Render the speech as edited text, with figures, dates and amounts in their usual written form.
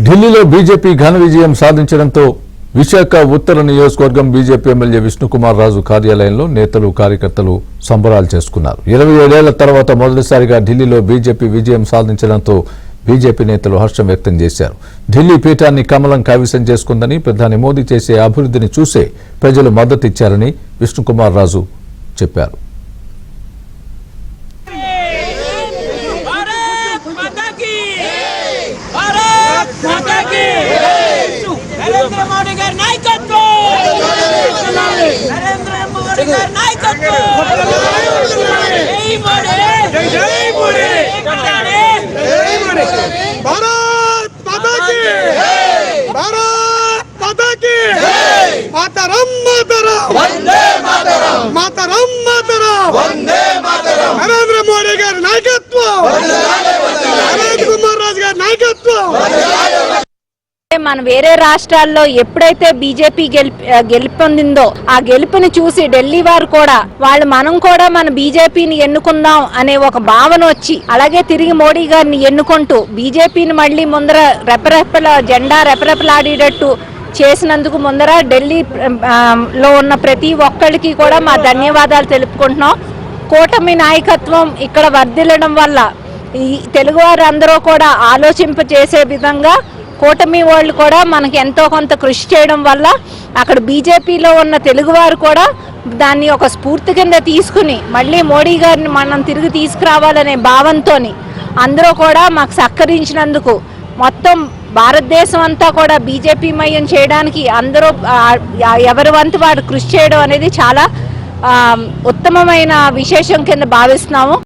ఢిల్లీలో బీజేపీ ఘన విజయం సాధించడంతో విశాఖ ఉత్తర నియోజకవర్గం బీజేపీ ఎమ్మెల్యే విష్ణుకుమార్ రాజు కార్యాలయంలో నేతలు కార్యకర్తలు సంబరాలు చేసుకున్నారు. 27 ఏళ్ల తర్వాత మొదటిసారిగా ఢిల్లీలో బీజేపీ విజయం సాధించడంతో బీజేపీ నేతలు హర్షం వ్యక్తం చేశారు. ఢిల్లీ పీఠాన్ని కమలం కైవసం చేసుకుందని, ప్రధాని మోదీ చేసే అభివృద్ధిని చూసే ప్రజలు మద్దతిచ్చారని విష్ణుకుమార్ రాజు చెప్పారు. नरेंद्र मोदी गारी नायकत्వం नरेंद्र मोदी गारी नायकत्వం जय मोदी भारत माता की भारत माता की मातरम मातरम वंदे मातरम मातरम मातरम वंदे मातरम नरेंद्र मोदी गारी नायकत्వం नरेंद्र कुमार राज गारी नायकत्వం మన వేరే రాష్ట్రాల్లో ఎప్పుడైతే బీజేపీ గెలుపొందిందో ఆ గెలుపుని చూసి ఢిల్లీ వారు కూడా మనం కూడా మన బీజేపీని ఎన్నుకుందాం అనే ఒక భావన వచ్చి అలాగే తిరిగి మోడీ గారిని ఎన్నుకుంటూ బీజేపీని మళ్ళీ ముందర జెండా రెపరెపలాడేటట్టు చేసినందుకు ముందర ఢిల్లీలో ఉన్న ప్రతి ఒక్కరికి కూడా మా ధన్యవాదాలు తెలుపుకుంటున్నాం. కూటమి నాయకత్వం ఇక్కడ వర్ధిల్లడం వల్ల ఈ తెలుగువారు అందరూ కూడా ఆలోచింపచేసే విధంగా కూటమి వాళ్ళు కూడా మనకి ఎంతో కొంత కృషి చేయడం వల్ల అక్కడ బీజేపీలో ఉన్న తెలుగువారు కూడా దాన్ని ఒక స్ఫూర్తి కింద తీసుకుని మళ్ళీ మోడీ గారిని మనం తిరిగి తీసుకురావాలనే భావంతో అందరూ కూడా మాకు సహకరించినందుకు మొత్తం భారతదేశం అంతా కూడా బీజేపీ మయం చేయడానికి అందరూ ఎవరి వంతు వారు కృషి చేయడం అనేది చాలా ఉత్తమమైన విశేషం కింద భావిస్తున్నాము.